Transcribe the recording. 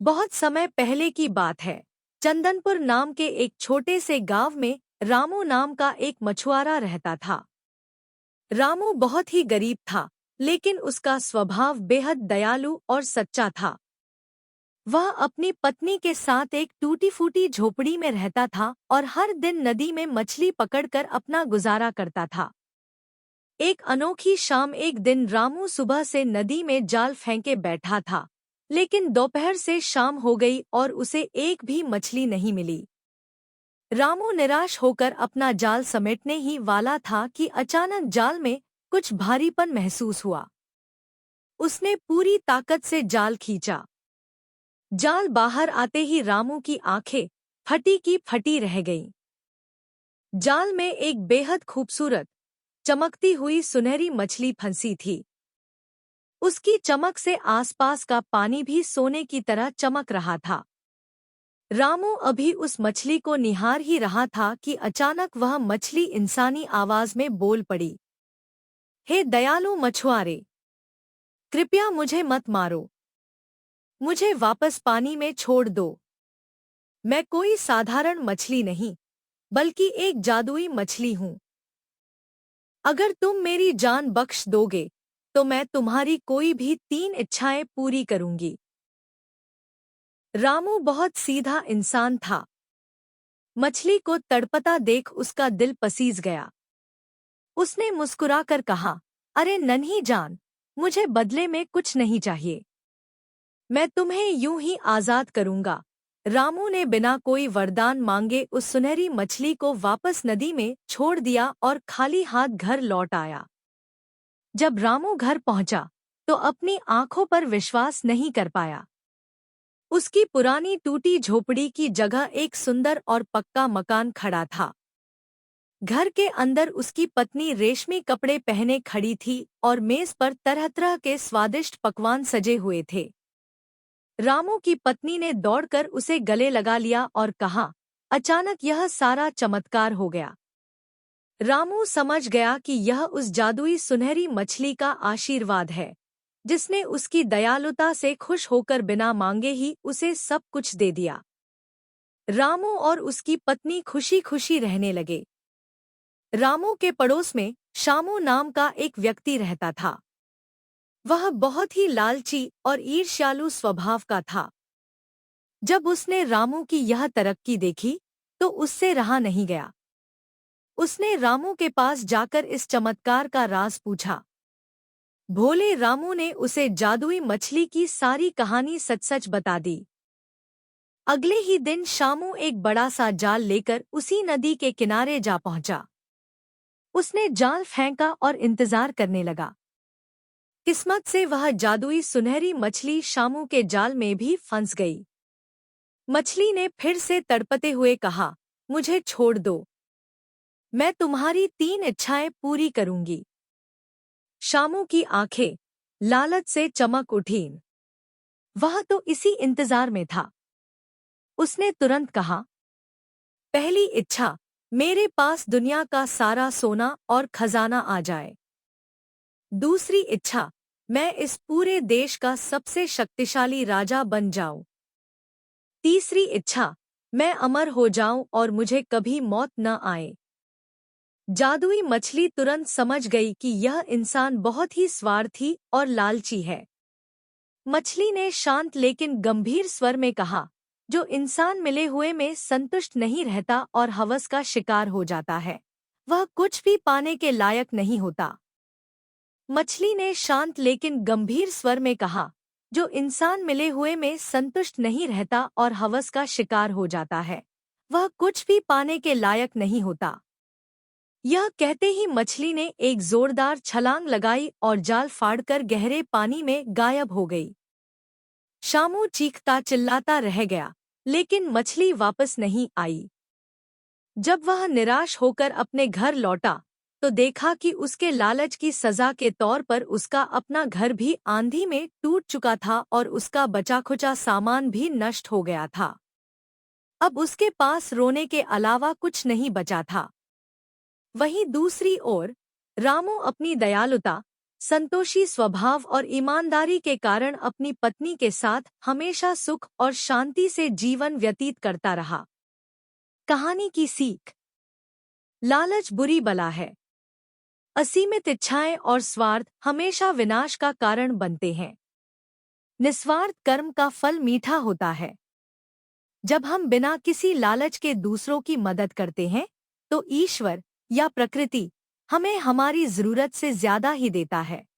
बहुत समय पहले की बात है। चंदनपुर नाम के एक छोटे से गांव में रामू नाम का एक मछुआरा रहता था। रामू बहुत ही गरीब था, लेकिन उसका स्वभाव बेहद दयालु और सच्चा था। वह अपनी पत्नी के साथ एक टूटी-फूटी झोपड़ी में रहता था और हर दिन नदी में मछली पकड़कर अपना गुजारा करता था। एक अनोखी शाम एक दिन रामू सुबह से नदी में जाल फेंके बैठा था, लेकिन दोपहर से शाम हो गई और उसे एक भी मछली नहीं मिली। रामू निराश होकर अपना जाल समेटने ही वाला था कि अचानक जाल में कुछ भारीपन महसूस हुआ। उसने पूरी ताकत से जाल खींचा। जाल बाहर आते ही रामू की आंखें फटी की फटी रह गईं। जाल में एक बेहद खूबसूरत, चमकती हुई सुनहरी मछली फंसी थी। उसकी चमक से आसपास का पानी भी सोने की तरह चमक रहा था। रामू अभी उस मछली को निहार ही रहा था कि अचानक वह मछली इंसानी आवाज में बोल पड़ी। हे दयालु मछुआरे, कृपया मुझे मत मारो। मुझे वापस पानी में छोड़ दो। मैं कोई साधारण मछली नहीं, बल्कि एक जादुई मछली हूँ। अगर तुम मेरी जान बख्श दोगे, तो मैं तुम्हारी कोई भी 3 इच्छाएं पूरी करूंगी। रामू बहुत सीधा इंसान था। मछली को तड़पता देख उसका दिल पसीज गया। उसने मुस्कुराकर कहा, अरे नन्ही जान, मुझे बदले में कुछ नहीं चाहिए। मैं तुम्हें यूं ही आजाद करूंगा। रामू ने बिना कोई वरदान मांगे उस सुनहरी मछली को वापस नदी में छोड़ दिया और खाली हाथ घर लौट आया। जब रामू घर पहुंचा, तो अपनी आंखों पर विश्वास नहीं कर पाया। उसकी पुरानी टूटी झोपड़ी की जगह एक सुंदर और पक्का मकान खड़ा था। घर के अंदर उसकी पत्नी रेशमी कपड़े पहने खड़ी थी और मेज पर तरह-तरह के स्वादिष्ट पकवान सजे हुए थे। रामू की पत्नी ने दौड़कर उसे गले लगा लिया और कहा, अचानक यह सारा चमत्कार हो गया। रामू समझ गया कि यह उस जादुई सुनहरी मछली का आशीर्वाद है, जिसने उसकी दयालुता से खुश होकर बिना मांगे ही उसे सब कुछ दे दिया। रामू और उसकी पत्नी खुशी-खुशी रहने लगे। रामू के पड़ोस में शामू नाम का एक व्यक्ति रहता था। वह बहुत ही लालची और ईर्ष्यालु स्वभाव का था। जब उसने रामू की यह तरक्की देखी, तो उससे रहा नहीं गया। उसने रामू के पास जाकर इस चमत्कार का राज पूछा। भोले रामू ने उसे जादुई मछली की सारी कहानी सच-सच बता दी। अगले ही दिन शामू एक बड़ा सा जाल लेकर उसी नदी के किनारे जा पहुंचा। उसने जाल फेंका और इंतजार करने लगा। किस्मत से वह जादुई सुनहरी मछली शामू के जाल में भी फंस गई। मछली ने फिर से तड़पते हुए कहा, मुझे छोड़ दो। मैं तुम्हारी 3 इच्छाएं पूरी करूंगी। शामू की आंखें लालच से चमक उठीं। वह तो इसी इंतजार में था। उसने तुरंत कहा, पहली इच्छा, मेरे पास दुनिया का सारा सोना और खजाना आ जाए। दूसरी इच्छा, मैं इस पूरे देश का सबसे शक्तिशाली राजा बन जाऊं। तीसरी इच्छा, मैं अमर हो जाऊं और मुझे कभी मौत न आए। जादुई मछली तुरंत समझ गई कि यह इंसान बहुत ही स्वार्थी और लालची है। मछली ने शांत लेकिन गंभीर स्वर में कहा, जो इंसान मिले हुए में संतुष्ट नहीं रहता और हवस का शिकार हो जाता है, वह कुछ भी पाने के लायक नहीं होता। मछली ने शांत लेकिन गंभीर स्वर में कहा, जो इंसान मिले हुए में संतुष्ट नहीं रहता और हवस का शिकार हो जाता है, वह कुछ भी पाने के लायक नहीं होता। यह कहते ही मछली ने एक जोरदार छलांग लगाई और जाल फाड़कर गहरे पानी में गायब हो गई। शामू चीखता चिल्लाता रह गया, लेकिन मछली वापस नहीं आई। जब वह निराश होकर अपने घर लौटा, तो देखा कि उसके लालच की सजा के तौर पर उसका अपना घर भी आंधी में टूट चुका था और उसका बचा-खुचा सामान भी नष्ट हो गया था। अब उसके पास रोने के अलावा कुछ नहीं बचा था। वहीं दूसरी ओर रामू अपनी दयालुता, संतोषी स्वभाव और ईमानदारी के कारण अपनी पत्नी के साथ हमेशा सुख और शांति से जीवन व्यतीत करता रहा। कहानी की सीख। लालच बुरी बला है। असीमित इच्छाएं और स्वार्थ हमेशा विनाश का कारण बनते हैं। निस्वार्थ कर्म का फल मीठा होता है। जब हम बिना किसी लालच के दूसरों की मदद करते हैं, तो ईश्वर या प्रकृति हमें हमारी जरूरत से ज्यादा ही देता है।